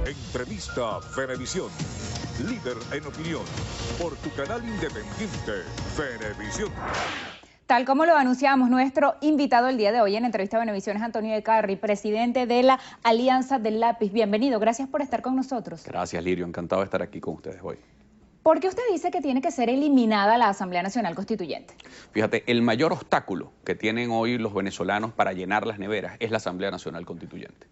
Entrevista Venevisión. Líder en opinión. Por tu canal independiente, Venevisión. Tal como lo anunciamos, nuestro invitado el día de hoy en Entrevista Venevisión es Antonio de Carry, presidente de la Alianza del Lápiz. Bienvenido, gracias por estar con nosotros. Gracias, Lirio, encantado de estar aquí con ustedes hoy. ¿Por qué usted dice que tiene que ser eliminada la Asamblea Nacional Constituyente? Fíjate, el mayor obstáculo que tienen hoy los venezolanos para llenar las neveras es la Asamblea Nacional Constituyente.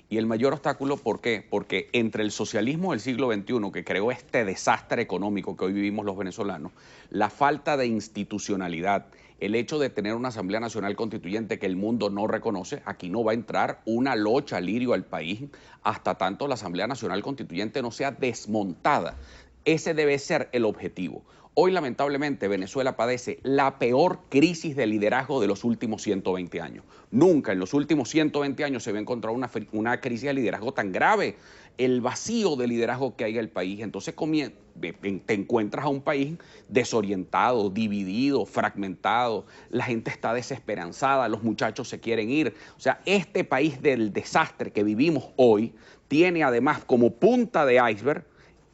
Y el mayor obstáculo, ¿por qué? Porque entre el socialismo del siglo XXI, que creó este desastre económico que hoy vivimos los venezolanos, la falta de institucionalidad, el hecho de tener una Asamblea Nacional Constituyente que el mundo no reconoce, aquí no va a entrar una locha, Lirio, al país hasta tanto la Asamblea Nacional Constituyente no sea desmontada. Ese debe ser el objetivo. Hoy, lamentablemente, Venezuela padece la peor crisis de liderazgo de los últimos 120 años. Nunca en los últimos 120 años se había encontrado una crisis de liderazgo tan grave. El vacío de liderazgo que hay en el país. Entonces te encuentras a un país desorientado, dividido, fragmentado. La gente está desesperanzada, los muchachos se quieren ir. O sea, este país del desastre que vivimos hoy tiene además como punta de iceberg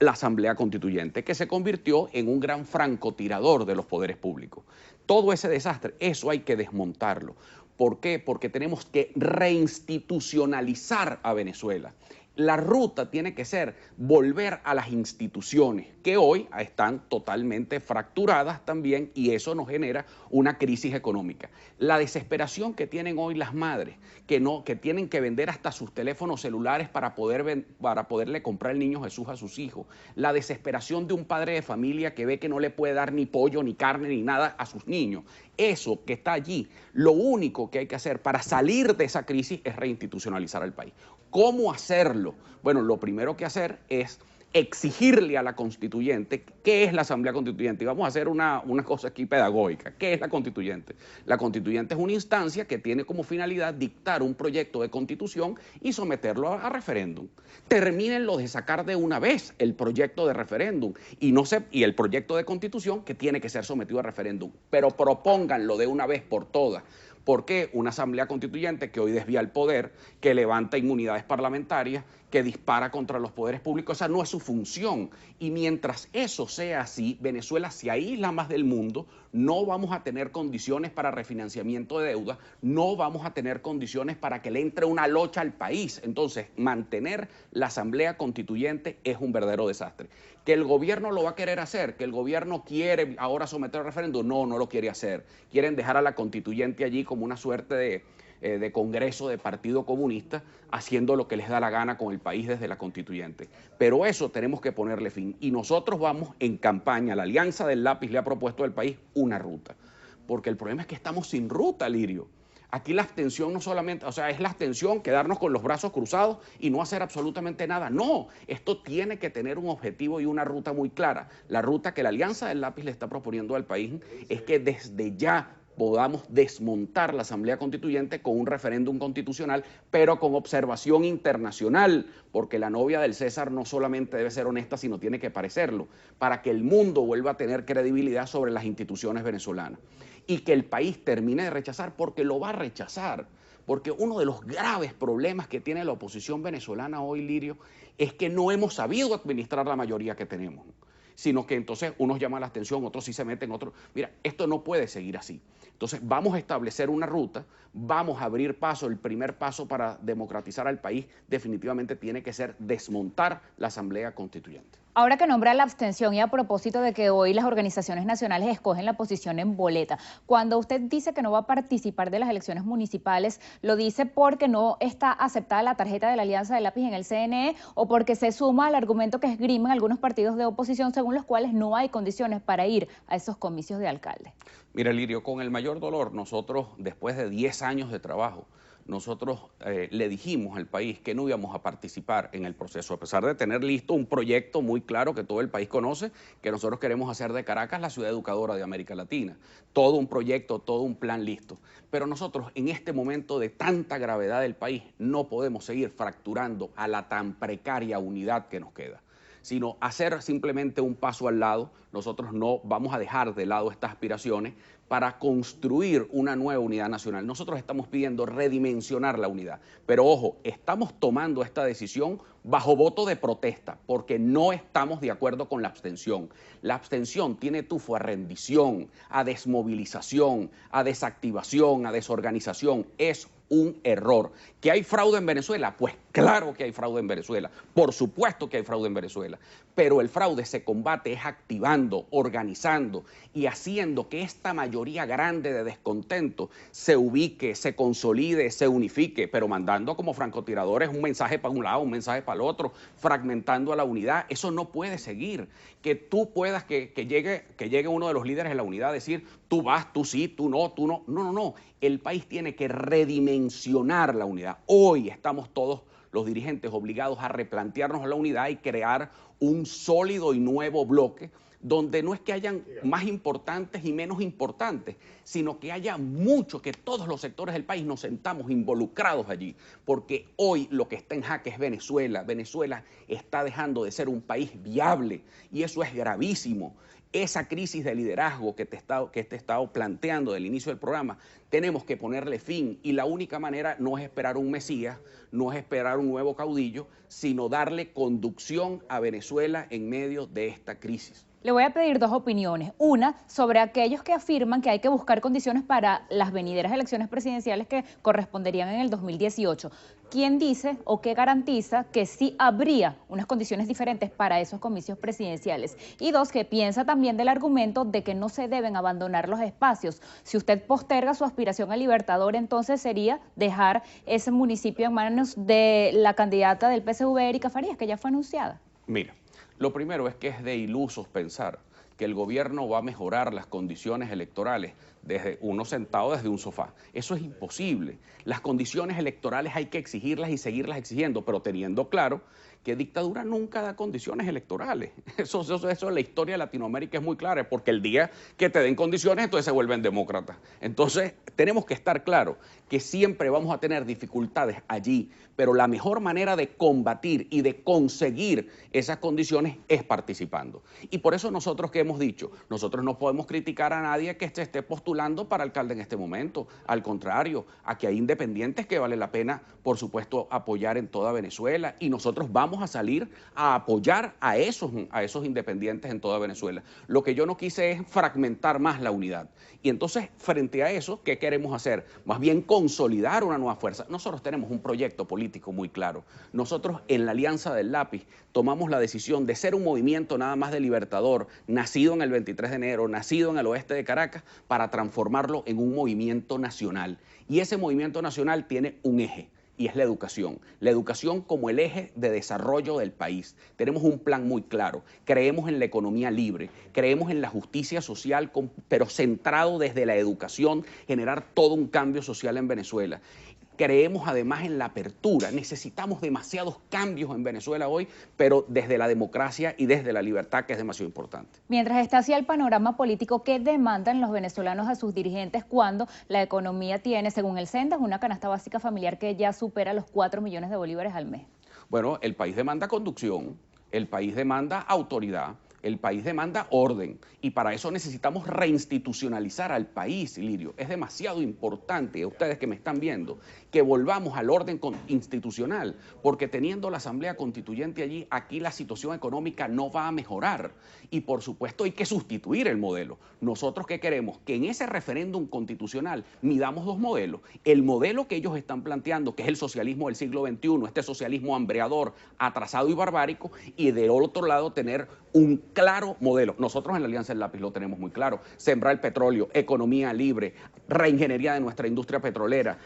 la Asamblea Constituyente, que se convirtió en un gran francotirador de los poderes públicos. Todo ese desastre, eso hay que desmontarlo. ¿Por qué? Porque tenemos que reinstitucionalizar a Venezuela. La ruta tiene que ser volver a las instituciones, que hoy están totalmente fracturadas también, y eso nos genera una crisis económica. La desesperación que tienen hoy las madres, que tienen que vender hasta sus teléfonos celulares para poderle comprar el niño Jesús a sus hijos. La desesperación de un padre de familia que ve que no le puede dar ni pollo, ni carne, ni nada a sus niños. Eso que está allí, lo único que hay que hacer para salir de esa crisis es reinstitucionalizar al país. ¿Cómo hacerlo? Bueno, lo primero que hacer es exigirle a la constituyente qué es la Asamblea Constituyente. Y vamos a hacer una cosa aquí pedagógica. ¿Qué es la constituyente? La constituyente es una instancia que tiene como finalidad dictar un proyecto de constitución y someterlo a referéndum. Termínenlo de sacar de una vez el proyecto de referéndum y el proyecto de constitución que tiene que ser sometido a referéndum. Pero propónganlo de una vez por todas. ¿Por qué una Asamblea Constituyente que hoy desvía el poder, que levanta inmunidades parlamentarias, que dispara contra los poderes públicos? Esa no es su función. Y mientras eso sea así, Venezuela se aísla más del mundo, no vamos a tener condiciones para refinanciamiento de deuda, no vamos a tener condiciones para que le entre una locha al país. Entonces, mantener la Asamblea Constituyente es un verdadero desastre. ¿Que el gobierno lo va a querer hacer? ¿Que el gobierno quiere ahora someter al referéndum? No, no lo quiere hacer. Quieren dejar a la constituyente allí como una suerte de congreso de Partido Comunista, haciendo lo que les da la gana con el país desde la constituyente. Pero eso tenemos que ponerle fin. Y nosotros vamos en campaña. La Alianza del Lápiz le ha propuesto al país una ruta. Porque el problema es que estamos sin ruta, Lirio. Aquí la abstención no solamente, o sea, es la abstención, quedarnos con los brazos cruzados y no hacer absolutamente nada. No, esto tiene que tener un objetivo y una ruta muy clara. La ruta que la Alianza del Lápiz le está proponiendo al país es que desde ya podamos desmontar la Asamblea Constituyente con un referéndum constitucional, pero con observación internacional, porque la novia del César no solamente debe ser honesta, sino tiene que parecerlo, para que el mundo vuelva a tener credibilidad sobre las instituciones venezolanas. Y que el país termine de rechazar, porque lo va a rechazar. Porque uno de los graves problemas que tiene la oposición venezolana hoy, Lirio, es que no hemos sabido administrar la mayoría que tenemos, sino que entonces unos llaman la atención, otros sí se meten, otros... Mira, esto no puede seguir así. Entonces vamos a establecer una ruta, vamos a abrir paso, el primer paso para democratizar al país definitivamente tiene que ser desmontar la Asamblea Constituyente. Ahora que nombra la abstención y a propósito de que hoy las organizaciones nacionales escogen la posición en boleta, cuando usted dice que no va a participar de las elecciones municipales, ¿lo dice porque no está aceptada la tarjeta de la Alianza del Lápiz en el CNE o porque se suma al argumento que esgrimen algunos partidos de oposición según los cuales no hay condiciones para ir a esos comicios de alcalde? Mira, Lirio, con el mayor dolor, nosotros, después de 10 años de trabajo, nosotros le dijimos al país que no íbamos a participar en el proceso, a pesar de tener listo un proyecto muy claro que todo el país conoce, que nosotros queremos hacer de Caracas la ciudad educadora de América Latina. Todo un proyecto, todo un plan listo. Pero nosotros, en este momento de tanta gravedad del país, no podemos seguir fracturando a la tan precaria unidad que nos queda. sino hacer simplemente un paso al lado. Nosotros no vamos a dejar de lado estas aspiraciones para construir una nueva unidad nacional. Nosotros estamos pidiendo redimensionar la unidad, pero ojo, estamos tomando esta decisión bajo voto de protesta, porque no estamos de acuerdo con la abstención. La abstención tiene tufo a rendición, a desmovilización, a desactivación, a desorganización. Es un error. ¿Que hay fraude en Venezuela? Pues claro que hay fraude en Venezuela. Por supuesto que hay fraude en Venezuela. Pero el fraude se combate es activando, organizando y haciendo que esta mayoría grande de descontento se ubique, se consolide, se unifique, pero mandando como francotiradores un mensaje para un lado, un mensaje para el otro, fragmentando a la unidad. Eso no puede seguir. Que tú puedas, que llegue uno de los líderes de la unidad a decir, tú vas, tú sí, tú no, tú no. No, no, no. El país tiene que redimensionar la unidad. Hoy estamos todos los dirigentes obligados a replantearnos la unidad y crear un sólido y nuevo bloque donde no es que hayan más importantes y menos importantes, sino que haya mucho, que todos los sectores del país nos sentamos involucrados allí, porque hoy lo que está en jaque es Venezuela. Venezuela está dejando de ser un país viable y eso es gravísimo. Esa crisis de liderazgo que te he estado planteando del inicio del programa, tenemos que ponerle fin y la única manera no es esperar un Mesías, no es esperar un nuevo caudillo, sino darle conducción a Venezuela en medio de esta crisis. Le voy a pedir dos opiniones. Una, sobre aquellos que afirman que hay que buscar condiciones para las venideras elecciones presidenciales que corresponderían en el 2018. ¿Quién dice o qué garantiza que sí habría unas condiciones diferentes para esos comicios presidenciales? Y dos, que piensa también del argumento de que no se deben abandonar los espacios. Si usted posterga su aspiración a Libertador, entonces sería dejar ese municipio en manos de la candidata del PSV, Erika Farías, que ya fue anunciada. Mira, lo primero es que es de ilusos pensar que el gobierno va a mejorar las condiciones electorales desde uno sentado desde un sofá. Eso es imposible. Las condiciones electorales hay que exigirlas y seguirlas exigiendo, pero teniendo claro que dictadura nunca da condiciones electorales. Eso en la historia de Latinoamérica es muy claro, porque el día que te den condiciones, entonces se vuelven demócratas. Entonces, tenemos que estar claros que siempre vamos a tener dificultades allí, pero la mejor manera de combatir y de conseguir esas condiciones es participando. Y por eso nosotros que hemos dicho, nosotros no podemos criticar a nadie que se esté postulando para alcalde en este momento. Al contrario, aquí hay independientes que vale la pena, por supuesto, apoyar en toda Venezuela y nosotros vamos a salir a apoyar a esos independientes en toda Venezuela. Lo que yo no quise es fragmentar más la unidad. Y entonces, frente a eso, ¿qué queremos hacer? Más bien consolidar una nueva fuerza. Nosotros tenemos un proyecto político muy claro. Nosotros en la Alianza del Lápiz tomamos la decisión de ser un movimiento nada más de libertador, nacido en el 23 de enero, nacido en el oeste de Caracas, para transformarlo en un movimiento nacional. Y ese movimiento nacional tiene un eje, y es la educación. La educación como el eje de desarrollo del país. Tenemos un plan muy claro. Creemos en la economía libre, creemos en la justicia social, pero centrado desde la educación, generar todo un cambio social en Venezuela. Creemos además en la apertura. Necesitamos demasiados cambios en Venezuela hoy, pero desde la democracia y desde la libertad, que es demasiado importante. Mientras está así el panorama político, ¿qué demandan los venezolanos a sus dirigentes cuando la economía tiene, según el CENDAS, una canasta básica familiar que ya supera los 4 millones de bolívares al mes? Bueno, el país demanda conducción, el país demanda autoridad, el país demanda orden y para eso necesitamos reinstitucionalizar al país, Lirio. Es demasiado importante, ustedes que me están viendo, que volvamos al orden institucional, porque teniendo la Asamblea Constituyente allí, aquí la situación económica no va a mejorar y por supuesto hay que sustituir el modelo. Nosotros ¿qué queremos? Que en ese referéndum constitucional midamos dos modelos. El modelo que ellos están planteando, que es el socialismo del siglo XXI, este socialismo hambreador, atrasado y barbárico, y del otro lado tener un claro modelo. Nosotros en la Alianza del Lápiz lo tenemos muy claro. Sembrar el petróleo, economía libre, reingeniería de nuestra industria petrolera,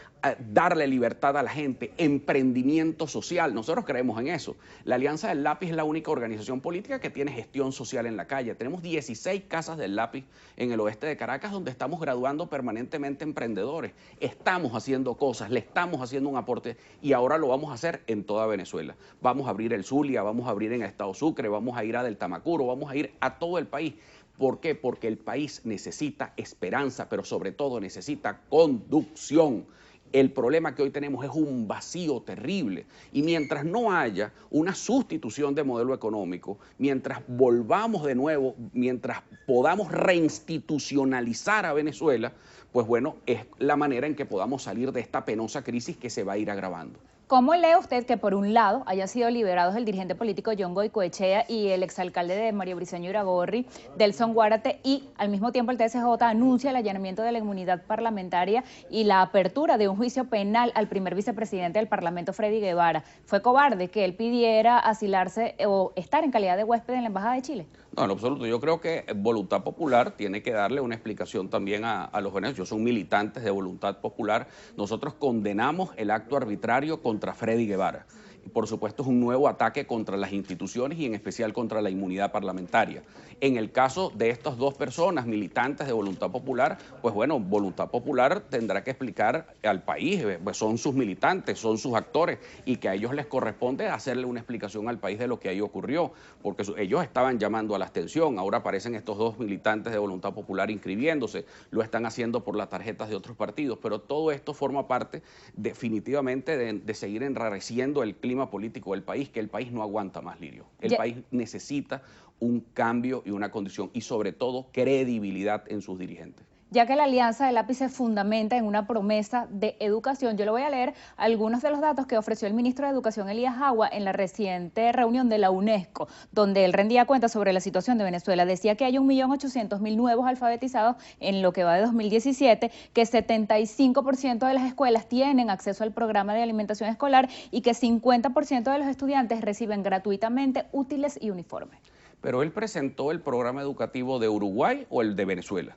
darle libertad a la gente, emprendimiento social. Nosotros creemos en eso. La Alianza del Lápiz es la única organización política que tiene gestión social en la calle. Tenemos 16 casas del lápiz en el oeste de Caracas donde estamos graduando permanentemente emprendedores. Estamos haciendo cosas, le estamos haciendo un aporte y ahora lo vamos a hacer en toda Venezuela. Vamos a abrir el Zulia, vamos a abrir en el Estado Sucre, vamos a ir a Deltamacuro, vamos a ir a todo el país. ¿Por qué? Porque el país necesita esperanza, pero sobre todo necesita conducción. El problema que hoy tenemos es un vacío terrible. Y mientras no haya una sustitución de modelo económico, mientras volvamos de nuevo, mientras podamos reinstitucionalizar a Venezuela, pues bueno, es la manera en que podamos salir de esta penosa crisis que se va a ir agravando. ¿Cómo lee usted que por un lado hayan sido liberados el dirigente político John Goicoechea y el exalcalde de María Briceño Iragorri, Delson Guárate, y al mismo tiempo el TSJ anuncia el allanamiento de la inmunidad parlamentaria y la apertura de un juicio penal al primer vicepresidente del Parlamento, Freddy Guevara? ¿Fue cobarde que él pidiera asilarse o estar en calidad de huésped en la Embajada de Chile? No, en absoluto. Yo creo que Voluntad Popular tiene que darle una explicación también a los venezolanos. Son militantes de Voluntad Popular. Nosotros condenamos el acto arbitrario contra Freddy Guevara. Y por supuesto es un nuevo ataque contra las instituciones y en especial contra la inmunidad parlamentaria. En el caso de estas dos personas militantes de Voluntad Popular, pues bueno, Voluntad Popular tendrá que explicar al país, pues son sus militantes, son sus actores y que a ellos les corresponde hacerle una explicación al país de lo que ahí ocurrió, porque ellos estaban llamando a la abstención, ahora aparecen estos dos militantes de Voluntad Popular inscribiéndose, lo están haciendo por las tarjetas de otros partidos, pero todo esto forma parte definitivamente de seguir enrareciendo el clima político del país, que el país no aguanta más, Lirio. El país necesita un cambio y una condición y sobre todo credibilidad en sus dirigentes. Ya que la Alianza del Lápiz se fundamenta en una promesa de educación, yo le voy a leer algunos de los datos que ofreció el ministro de Educación, Elías Agua, en la reciente reunión de la UNESCO, donde él rendía cuenta sobre la situación de Venezuela. Decía que hay 1.800.000 nuevos alfabetizados en lo que va de 2017, que 75% de las escuelas tienen acceso al programa de alimentación escolar y que 50% de los estudiantes reciben gratuitamente útiles y uniformes. Pero él presentó el programa educativo de Uruguay o el de Venezuela.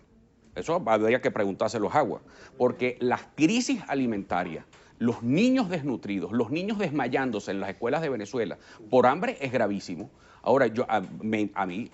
Eso habría que preguntárselo a Agua, porque las crisis alimentarias, los niños desnutridos, los niños desmayándose en las escuelas de Venezuela por hambre es gravísimo. Ahora, a mí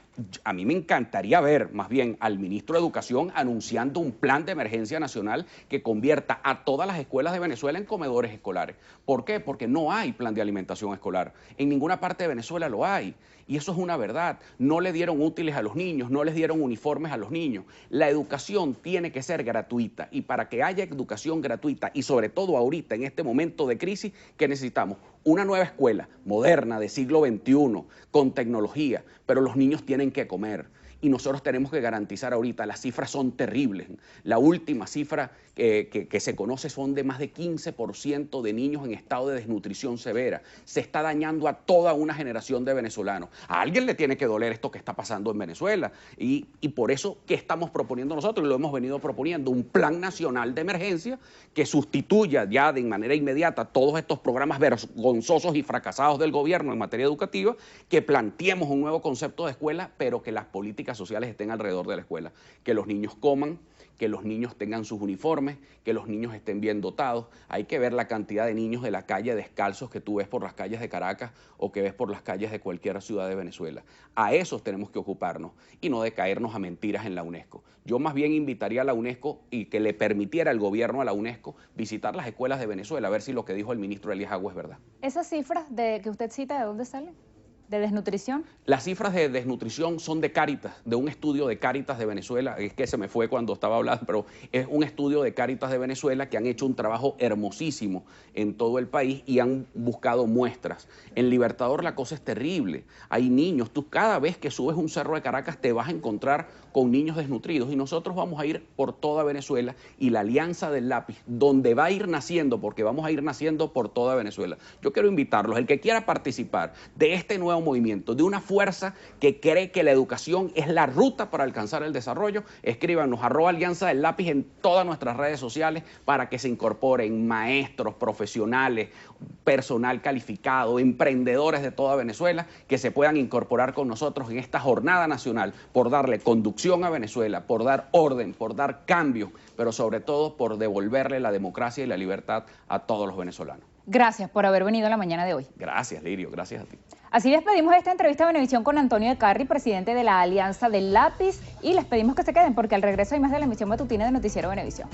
me encantaría ver más bien al ministro de Educación anunciando un plan de emergencia nacional que convierta a todas las escuelas de Venezuela en comedores escolares. ¿Por qué? Porque no hay plan de alimentación escolar. En ninguna parte de Venezuela lo hay. Y eso es una verdad. No le dieron útiles a los niños, no les dieron uniformes a los niños. La educación tiene que ser gratuita. Y para que haya educación gratuita, y sobre todo ahorita, en este momento de crisis, ¿qué necesitamos? Una nueva escuela moderna, de siglo XXI, con tecnología, pero los niños tienen que comer. Y nosotros tenemos que garantizar ahorita, las cifras son terribles. La última cifra que se conoce son de más de 15% de niños en estado de desnutrición severa. Se está dañando a toda una generación de venezolanos. A alguien le tiene que doler esto que está pasando en Venezuela. Y por eso, ¿qué estamos proponiendo nosotros? Y lo hemos venido proponiendo, un plan nacional de emergencia que sustituya ya de manera inmediata todos estos programas vergonzosos y fracasados del gobierno en materia educativa, que planteemos un nuevo concepto de escuela, pero que las políticas sociales estén alrededor de la escuela, que los niños coman, que los niños tengan sus uniformes, que los niños estén bien dotados. Hay que ver la cantidad de niños de la calle descalzos que tú ves por las calles de Caracas o que ves por las calles de cualquier ciudad de Venezuela. A esos tenemos que ocuparnos y no de caernos a mentiras en la UNESCO. Yo más bien invitaría a la UNESCO y que le permitiera al gobierno a la UNESCO visitar las escuelas de Venezuela, a ver si lo que dijo el ministro Elías Agua es verdad. ¿Esas cifras que usted cita, de dónde salen? ¿De desnutrición? Las cifras de desnutrición son de Cáritas, de un estudio de Cáritas de Venezuela. Es que se me fue cuando estaba hablando, pero es un estudio de Cáritas de Venezuela que han hecho un trabajo hermosísimo en todo el país y han buscado muestras. En Libertador la cosa es terrible. Hay niños, tú cada vez que subes un cerro de Caracas te vas a encontrar con niños desnutridos y nosotros vamos a ir por toda Venezuela y la Alianza del Lápiz, donde va a ir naciendo, porque vamos a ir naciendo por toda Venezuela. Yo quiero invitarlos, el que quiera participar de este nuevo movimiento, de una fuerza que cree que la educación es la ruta para alcanzar el desarrollo, escríbanos @Alianza del Lápiz en todas nuestras redes sociales para que se incorporen maestros, profesionales, personal calificado, emprendedores de toda Venezuela, que se puedan incorporar con nosotros en esta jornada nacional por darle conducción a Venezuela, por dar orden, por dar cambio, pero sobre todo por devolverle la democracia y la libertad a todos los venezolanos. Gracias por haber venido la mañana de hoy. Gracias, Lirio, gracias a ti. Así despedimos esta entrevista de Venevisión con Antonio de Carry, presidente de la Alianza del Lápiz, y les pedimos que se queden porque al regreso hay más de la emisión matutina de Noticiero Venevisión.